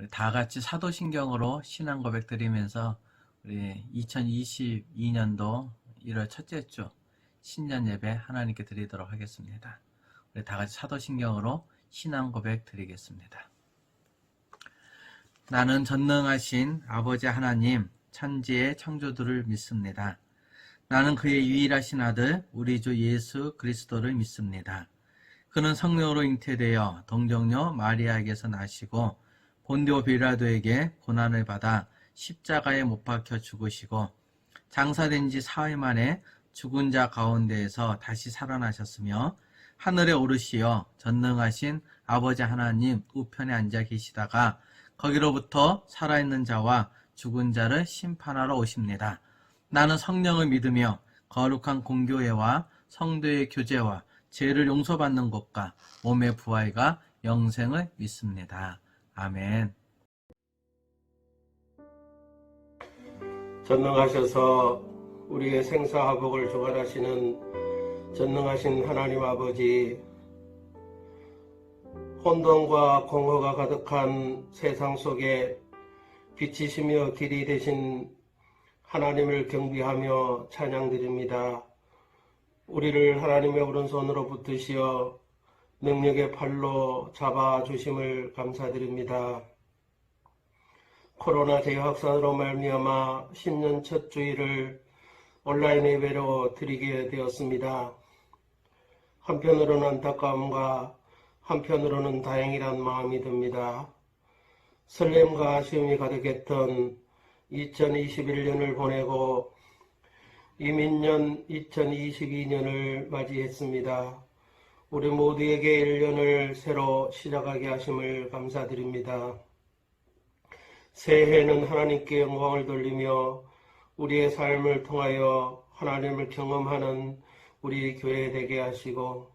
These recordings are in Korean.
우리 다 같이 사도신경으로 신앙 고백 드리면서 우리 2022년도 1월 첫째 주 신년 예배 하나님께 드리도록 하겠습니다. 우리 다 같이 사도신경으로 신앙 고백 드리겠습니다. 나는 전능하신 아버지 하나님, 천지의 창조주를 믿습니다. 나는 그의 유일하신 아들, 우리 주 예수 그리스도를 믿습니다. 그는 성령으로 잉태되어 동정녀 마리아에게서 나시고 본디오 빌라도에게 고난을 받아 십자가에 못 박혀 죽으시고 장사된 지 사흘 만에 죽은 자 가운데에서 다시 살아나셨으며 하늘에 오르시어 전능하신 아버지 하나님 우편에 앉아 계시다가 거기로부터 살아있는 자와 죽은 자를 심판하러 오십니다. 나는 성령을 믿으며 거룩한 공교회와 성도의 교제와 죄를 용서받는 것과 몸의 부활과 영생을 믿습니다. 아멘. 전능하셔서 우리의 생사화복을 주관하시는 전능하신 하나님 아버지, 혼돈과 공허가 가득한 세상 속에 빛이시며 길이 되신 하나님을 경배하며 찬양드립니다. 우리를 하나님의 오른손으로 붙드시어 능력의 팔로 잡아주심을 감사드립니다. 코로나 재확산으로 말미암아 신년 첫 주일을 온라인 예배로 드리게 되었습니다. 한편으로는 안타까움과 한편으로는 다행이란 마음이 듭니다. 설렘과 아쉬움이 가득했던 2021년을 보내고 이민년 2022년을 맞이했습니다. 우리 모두에게 1년을 새로 시작하게 하심을 감사드립니다. 새해에는 하나님께 영광을 돌리며 우리의 삶을 통하여 하나님을 경험하는 우리 교회 되게 하시고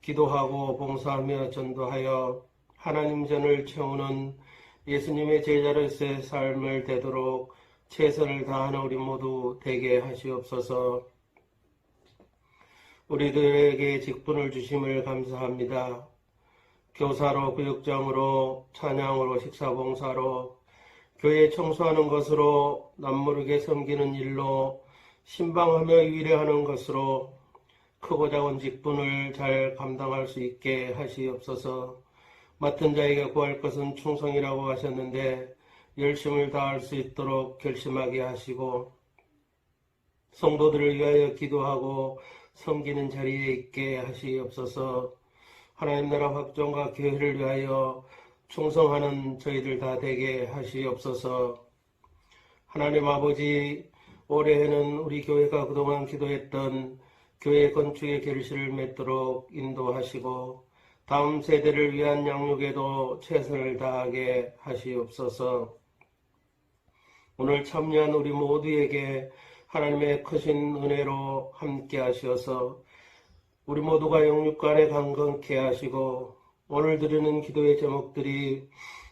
기도하고 봉사하며 전도하여 하나님 전을 채우는 예수님의 제자로서의 삶을 되도록 최선을 다하는 우리 모두 되게 하시옵소서. 우리들에게 직분을 주심을 감사합니다. 교사로, 교육장으로, 찬양으로, 식사봉사로, 교회 청소하는 것으로, 남모르게 섬기는 일로, 신방하며 위례하는 것으로 크고 작은 직분을 잘 감당할 수 있게 하시옵소서. 맡은 자에게 구할 것은 충성이라고 하셨는데 열심을 다할 수 있도록 결심하게 하시고 성도들을 위하여 기도하고 섬기는 자리에 있게 하시옵소서. 하나님 나라 확정과 교회를 위하여 충성하는 저희들 다 되게 하시옵소서. 하나님 아버지, 올해에는 우리 교회가 그동안 기도했던 교회 건축의 결실을 맺도록 인도하시고 다음 세대를 위한 양육에도 최선을 다하게 하시옵소서. 오늘 참여한 우리 모두에게 하나님의 크신 은혜로 함께 하셔서 우리 모두가 영육간에 강건케 하시고 오늘 드리는 기도의 제목들이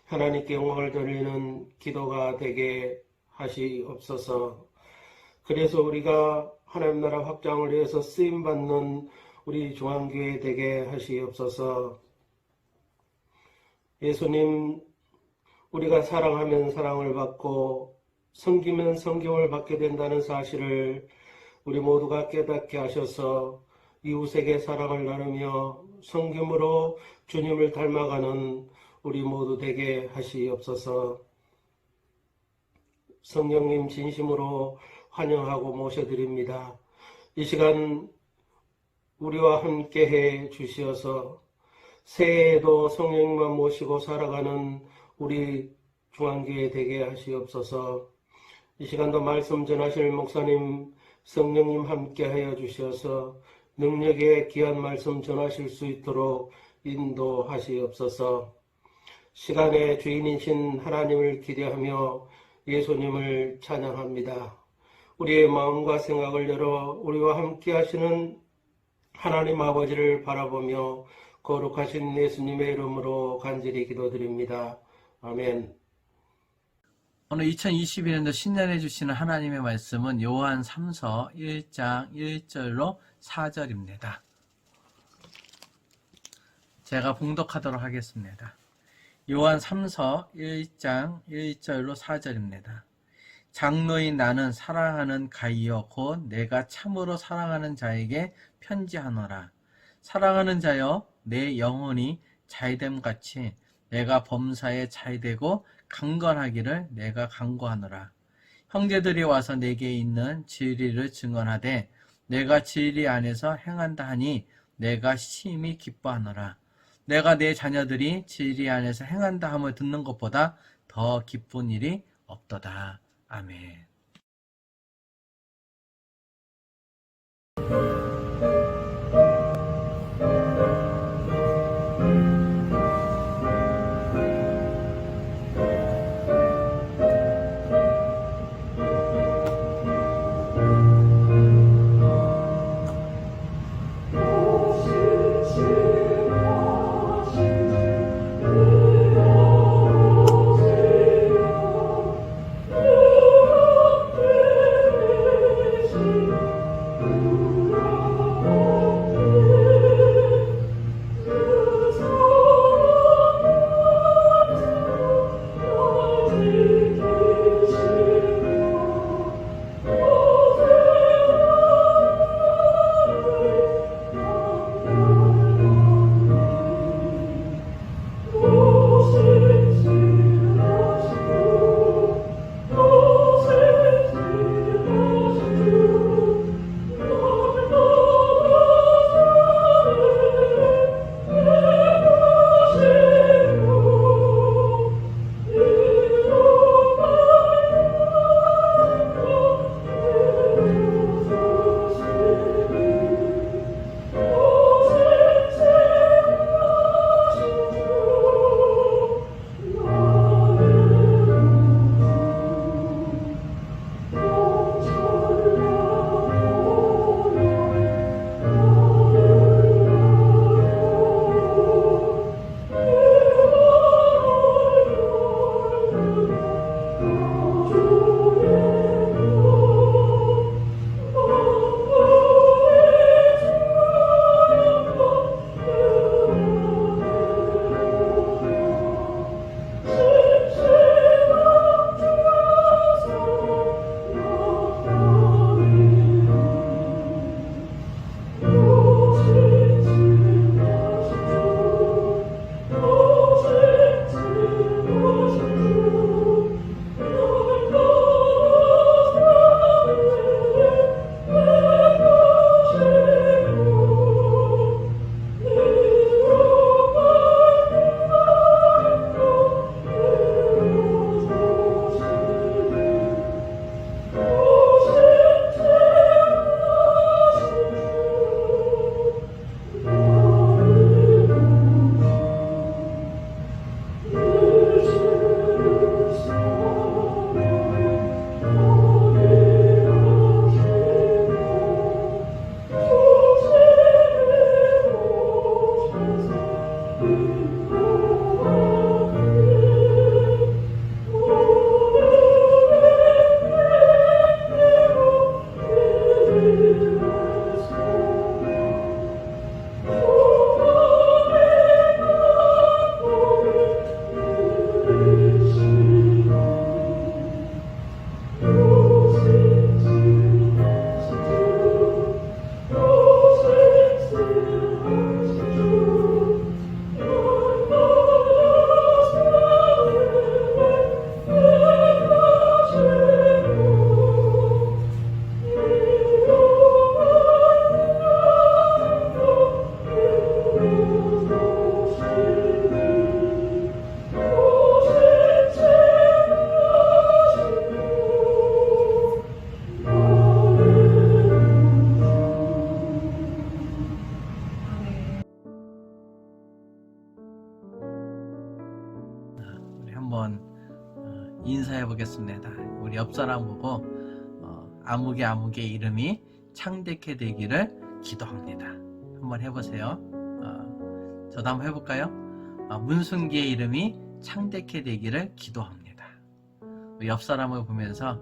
하나님께 영광을 돌리는 기도가 되게 하시옵소서. 그래서 우리가 하나님 나라 확장을 위해서 쓰임받는 우리 중앙교회 되게 하시옵소서. 예수님, 우리가 사랑하면 사랑을 받고 섬기면 섬김을 받게 된다는 사실을 우리 모두가 깨닫게 하셔서 이웃에게 사랑을 나누며 섬김으로 주님을 닮아가는 우리 모두 되게 하시옵소서. 성령님 진심으로 환영하고 모셔드립니다. 이 시간 우리와 함께 해 주시어서 새해에도 성령님만 모시고 살아가는 우리 중앙교회 되게 하시옵소서. 이 시간도 말씀 전하실 목사님, 성령님 함께 하여 주셔서 능력의 귀한 말씀 전하실 수 있도록 인도하시옵소서. 시간의 주인이신 하나님을 기대하며 예수님을 찬양합니다. 우리의 마음과 생각을 열어 우리와 함께 하시는 하나님 아버지를 바라보며 거룩하신 예수님의 이름으로 간절히 기도드립니다. 아멘. 오늘 2022년도 신년해 주시는 하나님의 말씀은 요한 3서 1장 1절로 4절입니다. 제가 봉독하도록 하겠습니다. 요한 3서 1장 1절로 4절입니다. 장로인 나는 사랑하는 가이여 곧 내가 참으로 사랑하는 자에게 편지하노라. 사랑하는 자여 내 영혼이 잘됨 같이 내가 범사에 잘되고 강건하기를 내가 간구하노라. 형제들이 와서 내게 있는 진리를 증언하되 내가 진리 안에서 행한다 하니 내가 심히 기뻐하노라. 내가 내 자녀들이 진리 안에서 행한다 함을 듣는 것보다 더 기쁜 일이 없도다. 아멘. 한번 인사해 보겠습니다. 우리 옆 사람 보고 아무개 이름이 창대케 되기를 기도합니다. 한번 해보세요. 저도 한번 해볼까요? 문순기의 이름이 창대케 되기를 기도합니다. 옆 사람을 보면서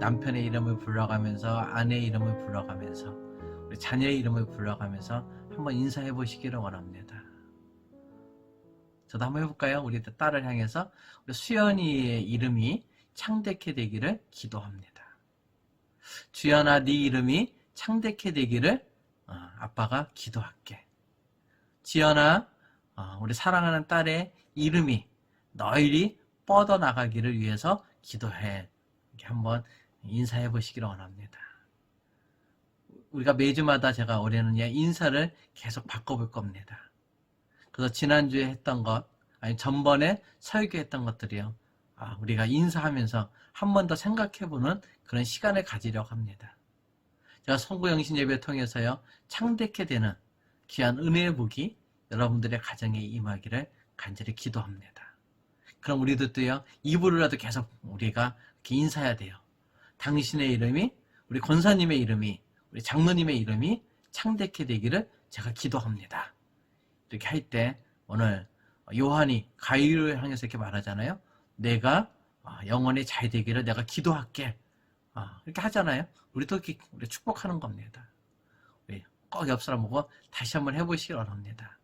남편의 이름을 불러가면서 아내의 이름을 불러가면서 우리 자녀의 이름을 불러가면서 한번 인사해 보시기를 원합니다. 저도 한번 해볼까요? 우리 딸을 향해서 우리 수연이의 이름이 창대케 되기를 기도합니다. 주연아, 네 이름이 창대케 되기를 아빠가 기도할게. 지연아, 우리 사랑하는 딸의 이름이 널리 뻗어나가기를 위해서 기도해. 이렇게 한번 인사해 보시기를 원합니다. 우리가 매주마다 제가 올해는 인사를 계속 바꿔볼 겁니다. 그래서 지난주에 했던 것, 아니 전번에 설교했던 것들이요. 우리가 인사하면서 한 번 더 생각해보는 그런 시간을 가지려고 합니다. 제가 성구영신 예배 통해서요, 창대케 되는 귀한 은혜의 복이 여러분들의 가정에 임하기를 간절히 기도합니다. 그럼 우리들도요, 이불이라도 계속 우리가 이렇게 인사해야 돼요. 당신의 이름이, 우리 권사님의 이름이, 우리 장로님의 이름이 창대케 되기를 제가 기도합니다. 이렇게 할 때 오늘 요한이 가이를 향해서 이렇게 말하잖아요. 내가 영원히 잘 되기를 내가 기도할게. 이렇게 하잖아요. 우리도 이렇게 우리 축복하는 겁니다. 우리 꼭 옆 사람 보고 다시 한번 해보시기 바랍니다.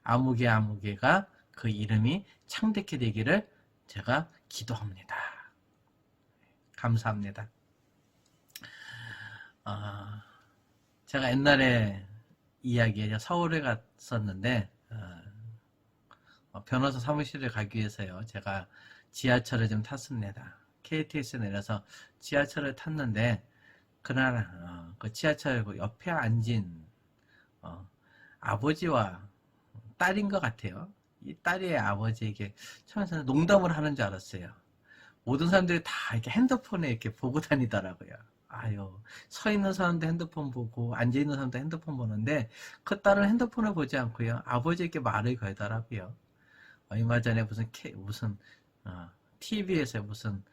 아무개가 그 이름이 창대케 되기를 제가 기도합니다. 감사합니다. 제가 옛날에 이야기에 서울에 갔었는데 변호사 사무실에 가기 위해서요. 제가 지하철을 좀 탔습니다. KTX에 내려서 지하철을 탔는데 그날 그 지하철 옆에 앉은 아버지와 딸인 것 같아요. 이 딸이 아버지에게 처음에는 농담을 하는 줄 알았어요. 모든 사람들이 다 이렇게 핸드폰에 이렇게 보고 다니더라고요. 아유, 서 있는 사람도 핸드폰 보고 앉아 있는 사람도 핸드폰 보는데 그 딸은 핸드폰을 보지 않고요. 아버지에게 말을 걸더라고요. 얼마 전에 무슨 TV에서 무슨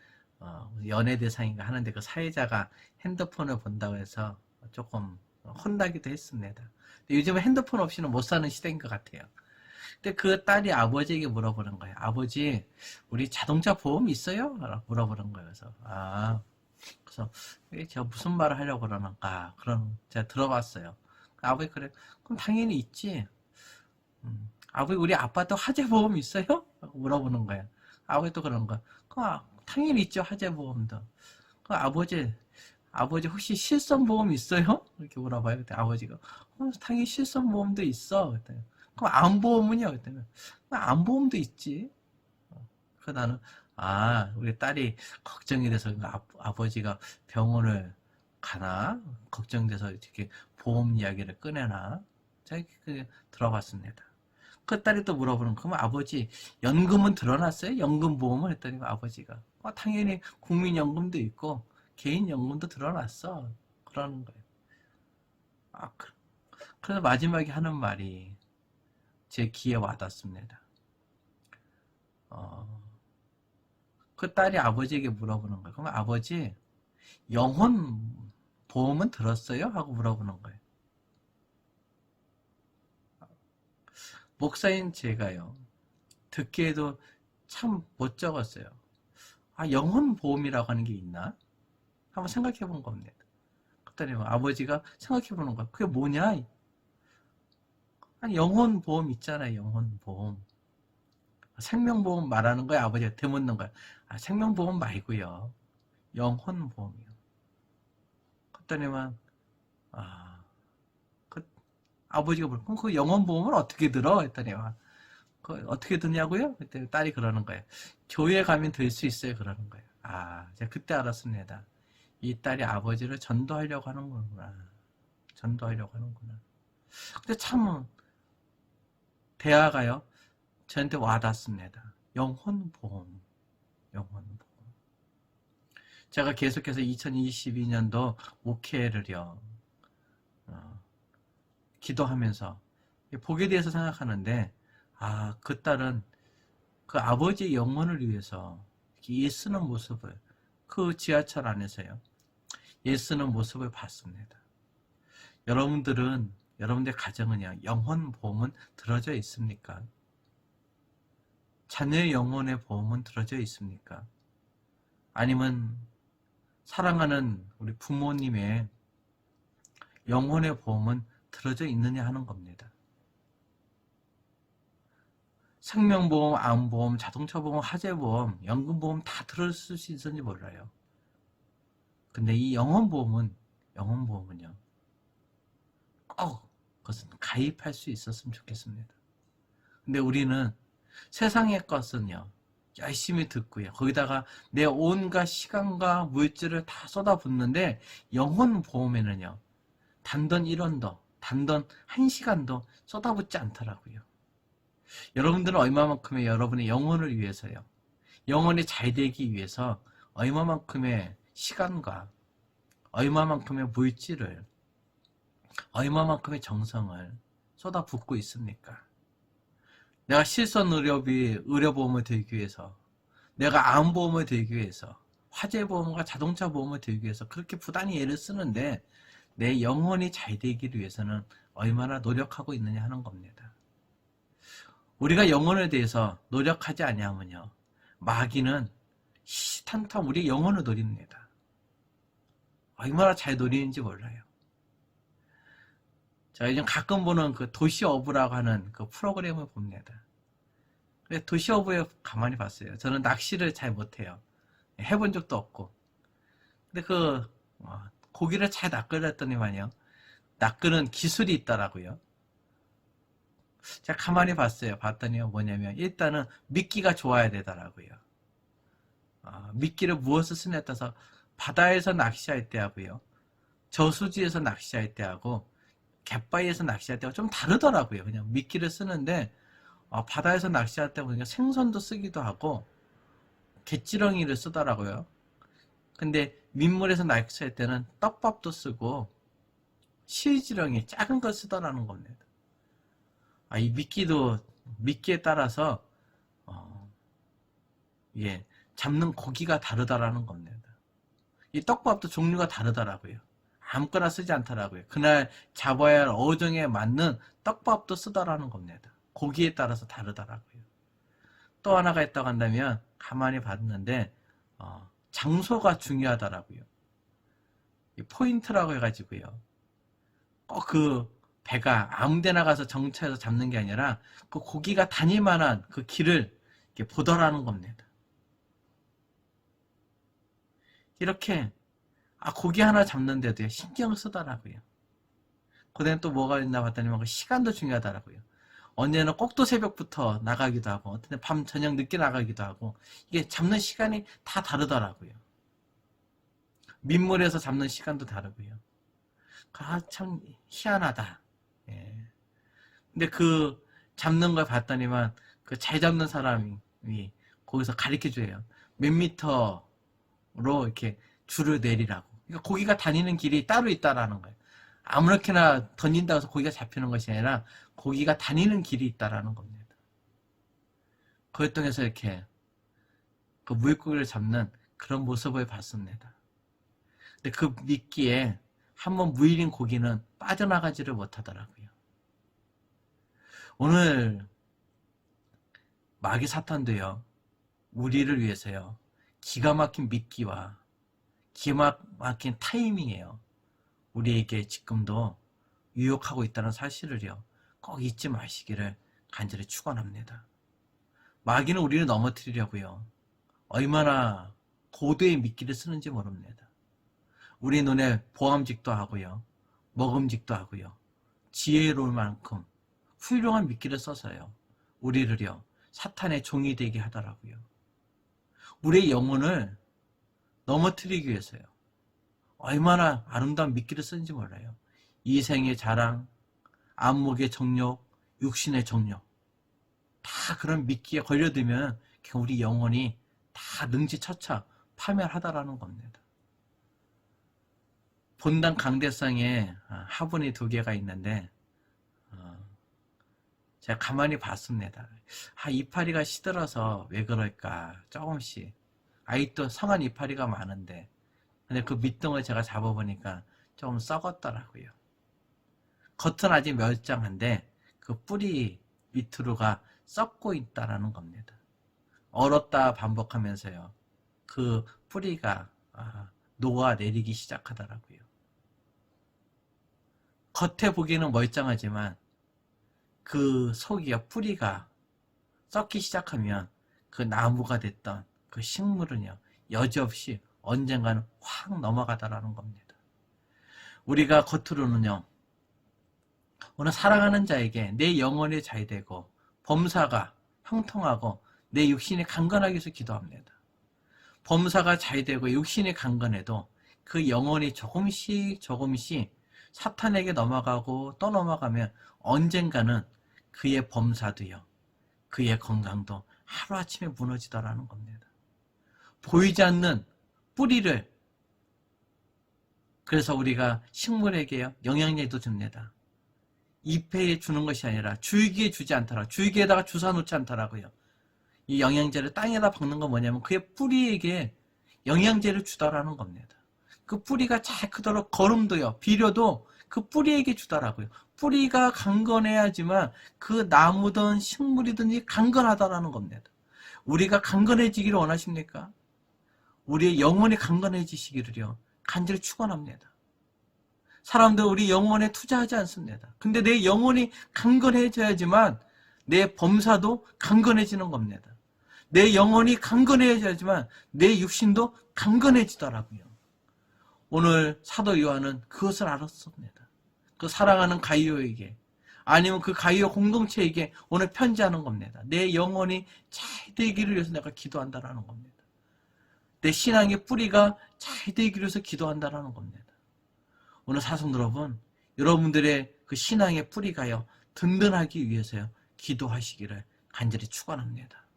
연예대상인가 하는데 그 사회자가 핸드폰을 본다고 해서 조금 혼나기도 했습니다. 요즘은 핸드폰 없이는 못 사는 시대인 것 같아요. 근데 그 딸이 아버지에게 물어보는 거예요. 아버지, 우리 자동차 보험 있어요? 라고 물어보는 거예요. 그래서 제가 무슨 말을 하려고 그러는가 그런 제가 들어봤어요. 아버지 그래, 그럼 당연히 있지. 아버지 우리 아파트 화재 보험 있어요? 라고 물어보는 거예요. 아버지 또 그런 거. 당연히 있죠, 화재 보험도. 아버지 혹시 실손 보험 있어요? 이렇게 물어봐요. 그때 아버지가 당연히 실손 보험도 있어. 그랬더니 그럼 암보험은요? 그랬더니 암보험도 있지. 그래서 나는 우리 딸이 걱정이 돼서 아버지가 병원을 가나 걱정돼서 이렇게 보험 이야기를 꺼내나 제가 들어봤습니다. 그 딸이 또 물어보는 거, 그럼 아버지 연금은 들어놨어요? 연금보험을? 했더니 아버지가 당연히 국민연금도 있고 개인연금도 들어놨어. 그러는 거예요. 그래서 마지막에 하는 말이 제 귀에 와닿습니다. 그 딸이 아버지에게 물어보는 거예요. 그럼 아버지 영혼 보험은 들었어요? 하고 물어보는 거예요. 목사인 제가요, 듣기에도 참 못 적었어요. 영혼 보험이라고 하는 게 있나? 한번 생각해 본 겁니다. 그랬더니 아버지가 생각해 보는 거야. 그게 뭐냐? 영혼 보험 있잖아요. 영혼 보험. 생명보험 말하는 거야? 아버지가 되묻는 거야. 생명보험 말고요. 영혼 보험이요. 그랬더니만 아버지가 그럼 그 영혼 보험을 어떻게 들어? 했더니만 어떻게 듣냐고요? 그때 딸이 그러는 거예요. 교회 가면 들 수 있어요. 그러는 거예요. 제가 그때 알았습니다. 이 딸이 아버지를 전도하려고 하는구나. 전도하려고 하는구나. 근데 참 대화가요, 저한테 와닿습니다. 영혼보험. 영혼보험. 제가 계속해서 2022년도 목회를요, 기도하면서 복에 대해서 생각하는데 그 딸은 그 아버지의 영혼을 위해서 애쓰는 모습을 그 지하철 안에서요 애쓰는 모습을 봤습니다. 여러분들 가정은요 영혼 보험은 들어져 있습니까? 자녀의 영혼의 보험은 들어져 있습니까? 아니면 사랑하는 우리 부모님의 영혼의 보험은 들어져 있느냐 하는 겁니다. 생명보험, 암보험, 자동차보험, 화재보험, 연금보험 다 들었을 수 있었는지 몰라요. 근데 이 영혼보험은요, 꼭 그것은 가입할 수 있었으면 좋겠습니다. 근데 우리는 세상의 것은요, 열심히 듣고요. 거기다가 내 온갖 시간과 물질을 다 쏟아붓는데 영혼보험에는요, 단돈 1원도, 단돈 1시간도 쏟아붓지 않더라고요. 여러분들은 얼마만큼의 여러분의 영혼을 위해서요. 영혼이 잘 되기 위해서 얼마만큼의 시간과 얼마만큼의 물질을, 얼마만큼의 정성을 쏟아붓고 있습니까? 내가 실손 의료보험을 들기 위해서, 내가 암보험을 들기 위해서, 화재보험과 자동차 보험을 들기 위해서 그렇게 부단히 애를 쓰는데 내 영혼이 잘 되기를 위해서는 얼마나 노력하고 있느냐 하는 겁니다. 우리가 영혼에 대해서 노력하지 아니하면요, 마귀는 시탄탄 우리 영혼을 노립니다. 얼마나 잘 노리는지 몰라요. 자, 요즘 가끔 보는 그 도시어부라고 하는 그 프로그램을 봅니다. 근데 도시어부에 가만히 봤어요. 저는 낚시를 잘 못해요. 해본 적도 없고. 근데 고기를 잘 낚으랬더니만요, 낚으는 기술이 있더라고요. 제가 가만히 봤어요. 봤더니요, 뭐냐면 일단은 미끼가 좋아야 되더라고요. 미끼를 무엇을 쓰냐에 따라서 바다에서 낚시할 때 하고요, 저수지에서 낚시할 때 하고 갯바위에서 낚시할 때가 좀 다르더라고요. 그냥 미끼를 쓰는데 바다에서 낚시할 때 보니까 생선도 쓰기도 하고 갯지렁이를 쓰더라고요. 근데 민물에서 낚시할 때는 떡밥도 쓰고 실지렁이 작은 걸 쓰더라는 겁니다. 이 미끼에 따라서 잡는 고기가 다르다라는 겁니다. 이 떡밥도 종류가 다르더라고요. 아무거나 쓰지 않더라고요. 그날 잡아야 할 어종에 맞는 떡밥도 쓰더라는 겁니다. 고기에 따라서 다르더라고요. 또 하나가 있다고 한다면 가만히 봤는데 장소가 중요하더라고요. 이 포인트라고 해가지고요, 꼭 그 배가 아무 데나 가서 정차해서 잡는 게 아니라 그 고기가 다닐 만한 그 길을 이렇게 보더라는 겁니다. 이렇게 고기 하나 잡는데도 신경 쓰더라고요. 그다음에 또 뭐가 있나 봤더니 그 시간도 중요하더라고요. 언제는 꼭두 새벽부터 나가기도 하고, 어떤 밤 저녁 늦게 나가기도 하고, 이게 잡는 시간이 다 다르더라고요. 민물에서 잡는 시간도 다르고요. 참 희한하다. 근데 그 잡는 걸 봤더니만 그 잘 잡는 사람이 거기서 가르쳐줘요. 몇 미터로 이렇게 줄을 내리라고. 그러니까 고기가 다니는 길이 따로 있다라는 거예요. 아무렇게나 던진다고 해서 고기가 잡히는 것이 아니라 고기가 다니는 길이 있다라는 겁니다. 그걸 통해서 이렇게 그 물고기를 잡는 그런 모습을 봤습니다. 근데 그 미끼에 한번 무일인 고기는 빠져나가지를 못하더라고요. 오늘 마귀 사탄도요, 우리를 위해서요, 기가 막힌 미끼와 기가 막힌 타이밍이에요. 우리에게 지금도 유혹하고 있다는 사실을요, 꼭 잊지 마시기를 간절히 축원합니다. 마귀는 우리를 넘어뜨리려고요, 얼마나 고도의 미끼를 쓰는지 모릅니다. 우리 눈에 보암직도 하고요, 먹음직도 하고요, 지혜로울 만큼 훌륭한 미끼를 써서요, 우리를요, 사탄의 종이 되게 하더라고요. 우리의 영혼을 넘어뜨리기 위해서요, 얼마나 아름다운 미끼를 쓰는지 몰라요. 이생의 자랑, 안목의 정욕, 육신의 정욕, 다 그런 미끼에 걸려들면 우리 영혼이 다 능지처차 파멸하다라는 겁니다. 본당 강대상에 화분이 2개가 있는데 제가 가만히 봤습니다. 이파리가 시들어서 왜 그럴까, 조금씩. 또 성한 이파리가 많은데, 근데 그 밑둥을 제가 잡아보니까 좀 썩었더라고요. 겉은 아직 멀쩡한데 그 뿌리 밑으로가 썩고 있다라는 겁니다. 얼었다 반복하면서요, 그 뿌리가 녹아내리기 시작하더라고요. 겉에 보기에는 멀쩡하지만 그 속이요, 뿌리가 썩기 시작하면 그 나무가 됐던 그 식물은요, 여지없이 언젠가는 확 넘어가다라는 겁니다. 우리가 겉으로는요, 오늘 사랑하는 자에게 내 영혼이 잘되고 범사가 형통하고 내 육신이 강건하기 위해서 기도합니다. 범사가 잘되고 육신이 강건해도 그 영혼이 조금씩 사탄에게 넘어가고 또 넘어가면 언젠가는 그의 범사도요, 그의 건강도 하루아침에 무너지더라는 겁니다. 보이지 않는 뿌리를, 그래서 우리가 식물에게요, 영양제도 줍니다. 잎에 주는 것이 아니라 줄기에 주지 않더라. 줄기에다가 주사 놓지 않더라고요. 이 영양제를 땅에다 박는 건 뭐냐면 그의 뿌리에게 영양제를 주더라는 겁니다. 그 뿌리가 잘 크도록 거름도요, 비료도 그 뿌리에게 주더라고요. 뿌리가 강건해야지만 그 나무든 식물이든지 강건하다라는 겁니다. 우리가 강건해지기를 원하십니까? 우리의 영혼이 강건해지시기를요, 간절히 축원합니다. 사람들 우리 영혼에 투자하지 않습니다. 근데 내 영혼이 강건해져야지만 내 범사도 강건해지는 겁니다. 내 영혼이 강건해져야지만 내 육신도 강건해지더라고요. 오늘 사도 요한은 그것을 알았습니다. 그 사랑하는 가이오에게, 아니면 그 가이오 공동체에게 오늘 편지하는 겁니다. 내 영혼이 잘 되기를 위해서 내가 기도한다라는 겁니다. 내 신앙의 뿌리가 잘 되기를 위해서 기도한다라는 겁니다. 오늘 사성도 여러분, 여러분들의 그 신앙의 뿌리가요, 든든하기 위해서요, 기도하시기를 간절히 축원합니다.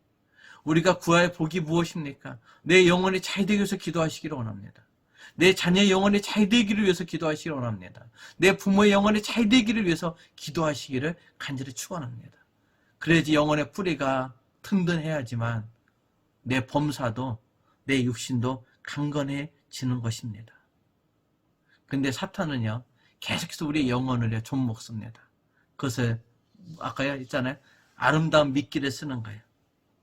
우리가 구할 복이 무엇입니까? 내 영혼이 잘 되기 위해서 기도하시기를 원합니다. 내 자녀의 영혼이 잘 되기를 위해서 기도하시기를 원합니다. 내 부모의 영혼이 잘 되기를 위해서 기도하시기를 간절히 축원합니다. 그래야지 영혼의 뿌리가 든든해야지만 내 범사도 내 육신도 강건해지는 것입니다. 근데 사탄은요, 계속해서 우리의 영혼을 좀 먹습니다. 그것을 아까 있잖아요, 아름다운 미끼를 쓰는 거예요.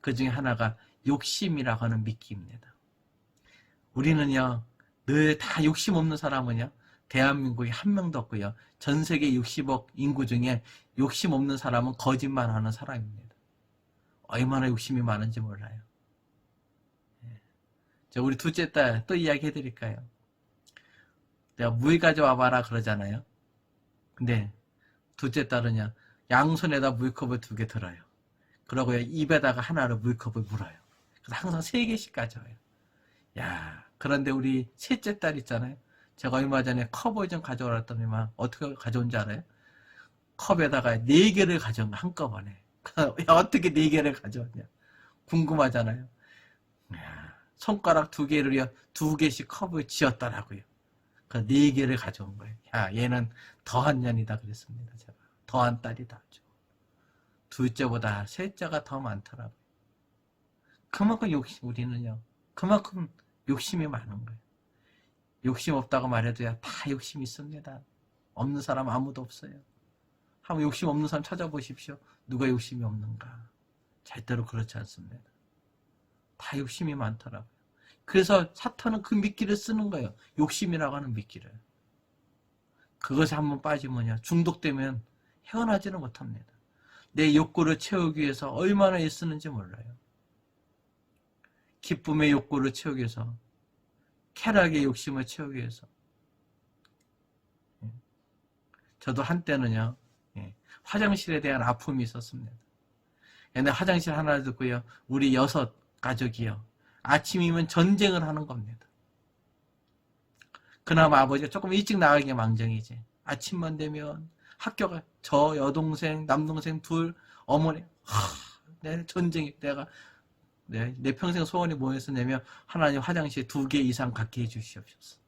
그 중에 하나가 욕심이라고 하는 미끼입니다. 우리는요, 늘 다 욕심 없는 사람은요, 대한민국에 한 명도 없고요, 전 세계 60억 인구 중에 욕심 없는 사람은 거짓말하는 사람입니다. 얼마나 욕심이 많은지 몰라요. 우리 둘째 딸 또 이야기 해드릴까요? 내가 물 가져와봐라 그러잖아요. 근데 둘째 딸은요, 양손에다 물컵을 2개 들어요. 그러고요, 입에다가 하나로 물컵을 물어요. 그래서 항상 3개씩 가져와요. 야, 그런데 우리 셋째 딸 있잖아요. 제가 얼마 전에 컵을 좀 가져오라 했더니만 어떻게 가져온지 알아요? 컵에다가 4개를 가져온 거 한꺼번에. 어떻게 4개를 가져왔냐? 궁금하잖아요. 야, 손가락 2개를요, 2개씩 컵을 쥐었더라고요. 그 4개를 가져온 거예요. 야, 얘는 더한 년이다 그랬습니다. 제가 더한 딸이다. 둘째보다 셋째가 더 많더라고요. 그만큼 우리는요, 그만큼 욕심이 많은 거예요. 욕심 없다고 말해도요, 다 욕심이 있습니다. 없는 사람 아무도 없어요. 한번 욕심 없는 사람 찾아보십시오. 누가 욕심이 없는가? 절대로 그렇지 않습니다. 다 욕심이 많더라고요. 그래서 사탄은 그 미끼를 쓰는 거예요. 욕심이라고 하는 미끼를. 그것에 한번 빠지면요, 중독되면 헤어나지는 못합니다. 내 욕구를 채우기 위해서 얼마나 애쓰는지 몰라요. 기쁨의 욕구를 채우기 위해서, 쾌락의 욕심을 채우기 위해서. 저도 한때는요, 화장실에 대한 아픔이 있었습니다. 옛날 화장실 하나 듣고요, 우리 6 가족이요, 아침이면 전쟁을 하는 겁니다. 그나마 아버지가 조금 일찍 나가기가 망정이지. 아침만 되면 학교가 저 여동생, 남동생 2, 어머니, 내 전쟁이, 내 평생 소원이 뭐였었냐면, 하나님 화장실 2개 이상 갖게 해주시옵소서.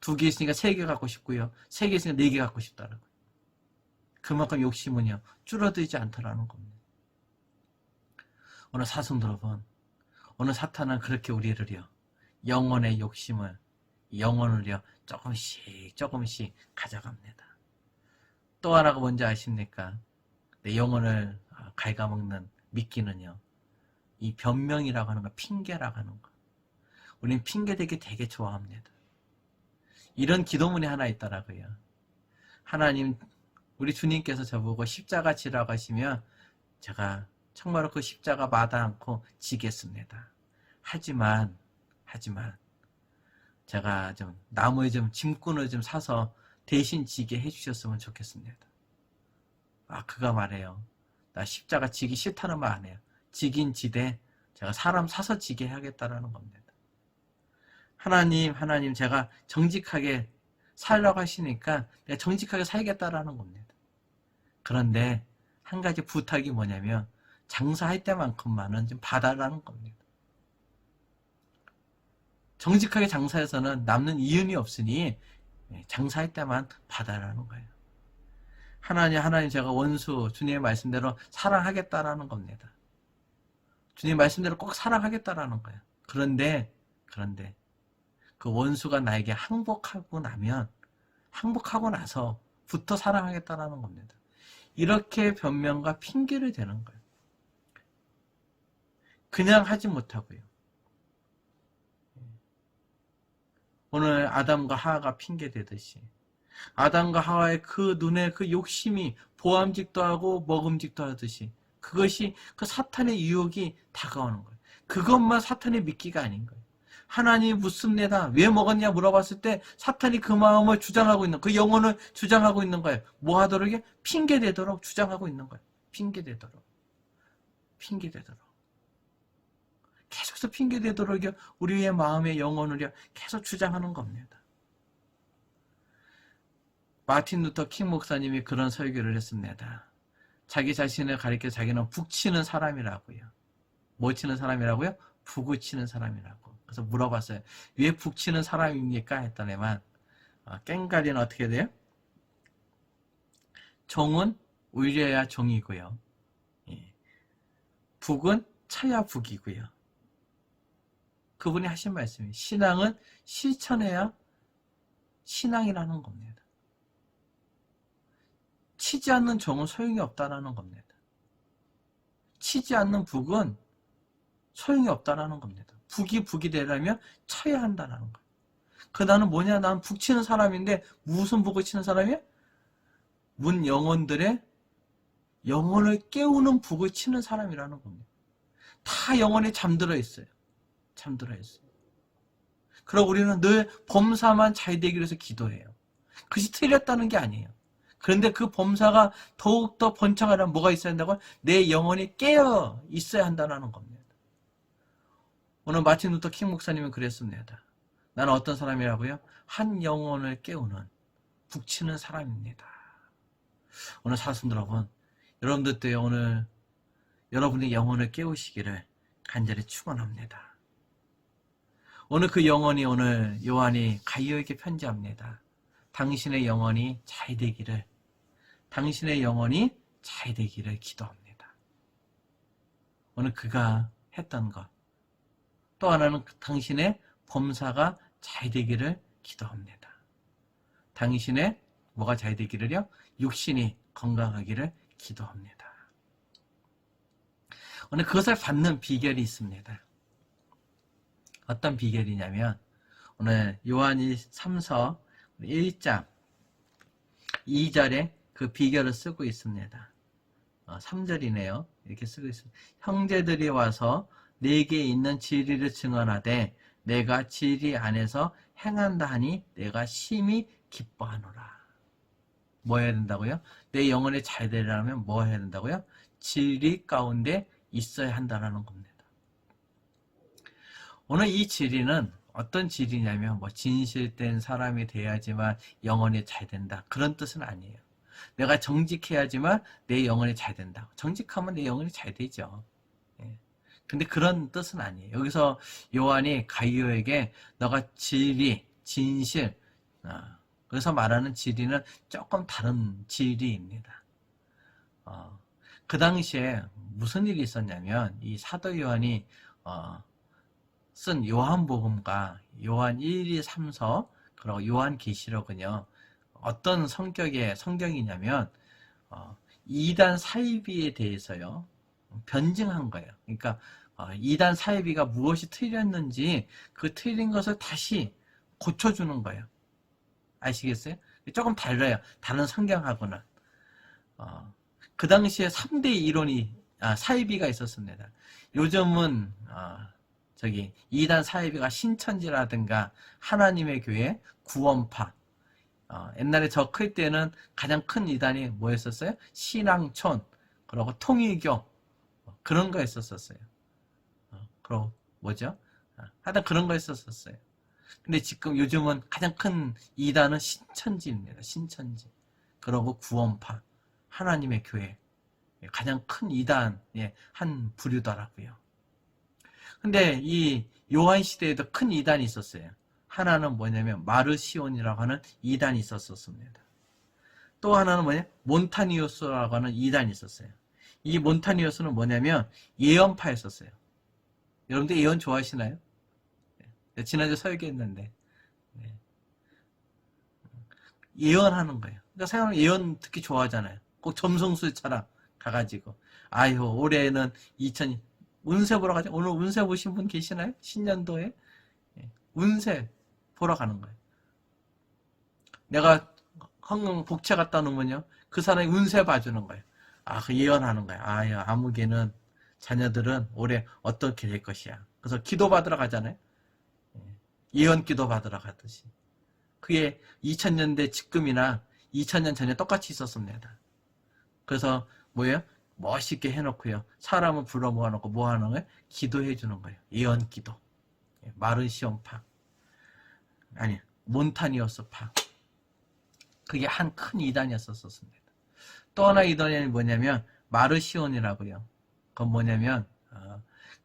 2개 있으니까 3개 갖고 싶고요, 3개 있으니까 4개 갖고 싶다는 거예요. 그만큼 욕심은요, 줄어들지 않더라는 겁니다. 오늘 사슴 여러분, 오늘 사탄은 그렇게 우리를요, 영혼의 욕심을, 영혼을요, 조금씩 가져갑니다. 또 하나가 뭔지 아십니까? 내 영혼을 갉아먹는 미끼는요, 이 변명이라고 하는 거, 핑계라고 하는 거. 우리는 핑계대기 되게 좋아합니다. 이런 기도문이 하나 있더라고요. 하나님, 우리 주님께서 저보고 십자가 지라고 하시면 제가 정말로 그 십자가 마다 않고 지겠습니다. 하지만 제가 좀 나무에 좀 짐꾼을 좀 사서 대신 지게 해주셨으면 좋겠습니다. 그가 말해요. 나 십자가 지기 싫다는 말 안 해요. 지긴 지되 제가 사람 사서 지게 하겠다라는 겁니다. 하나님 제가 정직하게 살라고 하시니까 내가 정직하게 살겠다라는 겁니다. 그런데 한 가지 부탁이 뭐냐면 장사할 때만큼만은 좀 봐달라는 겁니다. 정직하게 장사해서는 남는 이윤이 없으니 장사할 때만 받아라는 거예요. 하나님 제가 원수 주님의 말씀대로 사랑하겠다라는 겁니다. 주님 말씀대로 꼭 사랑하겠다라는 거예요. 그런데 그 원수가 나에게 항복하고 나서부터 사랑하겠다라는 겁니다. 이렇게 변명과 핑계를 대는 거예요. 그냥 하지 못하고요. 오늘 아담과 하와가 핑계대듯이 아담과 하와의 그 눈에 그 욕심이 보암직도 하고 먹음직도 하듯이 그것이 그 사탄의 유혹이 다가오는 거예요. 그것만 사탄의 미끼가 아닌 거예요. 하나님이 묻습니다. 왜 먹었냐 물어봤을 때 사탄이 그 마음을 주장하고 있는 그 영혼을 주장하고 있는 거예요. 뭐 하도록 핑계대도록 주장하고 있는 거예요. 핑계대도록 계속해서 핑계대도록 우리의 마음의 영혼을 계속 주장하는 겁니다. 마틴 루터 킹 목사님이 그런 설교를 했습니다. 자기 자신을 가리켜 자기는 북치는 사람이라고요. 뭐 치는 사람이라고요? 북을 치는 사람이라고. 그래서 물어봤어요. 왜 북치는 사람입니까? 했더니만 깽가리는 어떻게 돼요? 종은 울려야 종이고요. 북은 쳐야 북이고요. 그분이 하신 말씀이 신앙은 실천해야 신앙이라는 겁니다. 치지 않는 종은 소용이 없다라는 겁니다. 치지 않는 북은 소용이 없다라는 겁니다. 북이 되려면 쳐야 한다라는 거예요. 나는 뭐냐? 나는 북 치는 사람인데 무슨 북을 치는 사람이야? 문 영혼들의 영혼을 깨우는 북을 치는 사람이라는 겁니다. 다 영혼이 잠들어 있어요. 그럼 우리는 늘 범사만 잘 되기 위해서 기도해요. 그것이 틀렸다는 게 아니에요. 그런데 그 범사가 더욱더 번창하려면 뭐가 있어야 한다고? 내 영혼이 깨어 있어야 한다는 겁니다. 오늘 마틴 루터 킹 목사님은 그랬습니다. 나는 어떤 사람이라고요? 한 영혼을 깨우는 북치는 사람입니다. 오늘 사슴들 여러분, 여러분들도 오늘 여러분의 영혼을 깨우시기를 간절히 축원합니다. 오늘 그 영혼이 오늘 요한이 가이오에게 편지합니다. 당신의 영혼이 잘 되기를 기도합니다. 오늘 그가 했던 것. 또 하나는 당신의 범사가 잘 되기를 기도합니다. 당신의 뭐가 잘 되기를요? 육신이 건강하기를 기도합니다. 오늘 그것을 받는 비결이 있습니다. 어떤 비결이냐면 오늘 요한이 3서 1장 2절에 그 비결을 쓰고 있습니다. 3절이네요. 이렇게 쓰고 있습니다. 형제들이 와서 내게 있는 진리를 증언하되 내가 진리 안에서 행한다 하니 내가 심히 기뻐하노라. 뭐 해야 된다고요? 내 영혼이 잘 되려면 뭐 해야 된다고요? 진리 가운데 있어야 한다는 겁니다. 오늘 이 진리는 어떤 진리냐면 진실된 사람이 돼야지만 영혼이 잘 된다. 그런 뜻은 아니에요. 내가 정직해야지만 내 영혼이 잘 된다. 정직하면 내 영혼이 잘 되죠. 근데 그런 뜻은 아니에요. 여기서 요한이 가이오에게 너가 진리, 진실, 그래서 말하는 진리는 조금 다른 진리입니다. 그 당시에 무슨 일이 있었냐면 이 사도 요한이 쓴 요한복음과 요한 1, 2, 3서 그리고 요한계시록은요. 어떤 성경이냐면 이단 사이비에 대해서요. 변증한 거예요. 그러니까 이단 사이비가 무엇이 틀렸는지 그 틀린 것을 다시 고쳐주는 거예요. 아시겠어요? 조금 달라요. 다른 성경하고는. 그 당시에 3대 이론이 사이비가 있었습니다. 요즘은 이단 사이비가 신천지라든가 하나님의 교회 구원파, 옛날에 저 클 때는 가장 큰 이단이 뭐였었어요? 신앙촌, 그리고 통일교, 그런 거 있었었어요. 그리고 뭐죠? 하여튼 그런 거 있었었어요. 근데 지금 요즘은 가장 큰 이단은 신천지입니다. 신천지. 그리고 구원파, 하나님의 교회. 가장 큰 이단의 한 부류더라고요. 근데 이 요한 시대에도 큰 이단이 있었어요. 하나는 뭐냐면 마르시온이라고 하는 이단이 있었습니다. 또 하나는 뭐냐? 몬타니오스라고 하는 이단이 있었어요. 이 몬타니오스는 뭐냐면 예언파였었어요. 여러분들 예언 좋아하시나요? 네. 지난주 설교했는데 예언하는 거예요. 그러니까 사람은 예언 듣기 좋아하잖아요. 꼭 점성술처럼 가가지고 아유 올해는 운세 보러 가죠. 오늘 운세 보신 분 계시나요? 신년도에 운세 보러 가는 거예요. 내가 황금 복채 갖다 놓으면요 그 사람이 운세 봐주는 거예요. 그 예언하는 거예요. 아유 아무개는 자녀들은 올해 어떻게 될 것이야. 그래서 기도 받으러 가잖아요. 예언 기도 받으러 가듯이. 그게 2000년대 지금이나 2000년 전에 똑같이 있었습니다. 그래서 뭐예요? 멋있게 해놓고요. 사람을 불러 모아놓고 뭐 하는 거예요? 기도해 주는 거예요. 예언 기도. 마르시온파. 아니, 몬타니오스파. 그게 한 큰 이단이었었습니다. 또 하나 이단이 뭐냐면 마르시온이라고요. 그건 뭐냐면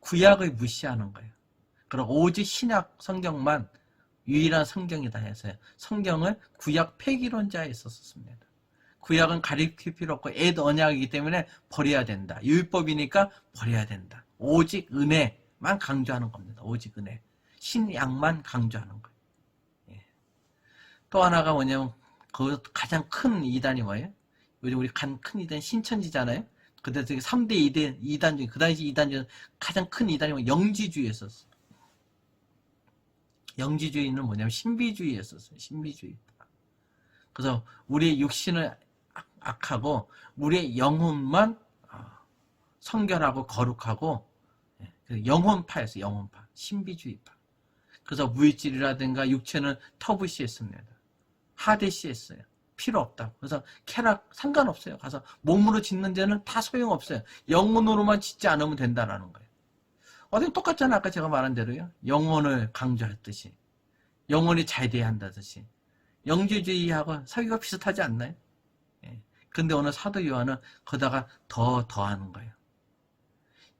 구약을 무시하는 거예요. 그리고 오직 신약 성경만 유일한 성경이다 해서요. 성경을 구약 폐기론자에 있었습니다. 구약은 가리킬 필요 없고 옛 언약이기 때문에 버려야 된다. 율법이니까 버려야 된다. 오직 은혜만 강조하는 겁니다. 오직 은혜. 신약만 강조하는 거예요. 예. 또 하나가 뭐냐면 그 가장 큰 이단이 뭐예요? 요즘 우리 큰 이단 신천지잖아요. 그때 3대 2단 중에 그 당시 2단 중에 가장 큰 이단이 뭐예요? 영지주의였었어요. 영지주의는 뭐냐면 신비주의였었어요. 신비주의. 그래서 우리의 육신을 악하고 우리의 영혼만 성결하고 거룩하고 영혼파였어요. 영혼파. 신비주의파. 그래서 물질이라든가 육체는 터부시했습니다. 하대시했어요. 필요 없다. 그래서 쾌락 상관없어요. 가서 몸으로 짓는 데는 다 소용없어요. 영혼으로만 짓지 않으면 된다라는 거예요. 어디 똑같잖아요. 아까 제가 말한 대로요. 영혼을 강조했듯이. 영혼이 잘 돼야 한다듯이. 영지주의하고 사기가 비슷하지 않나요? 예. 근데 오늘 사도 요한은 거다가 더하는 거예요.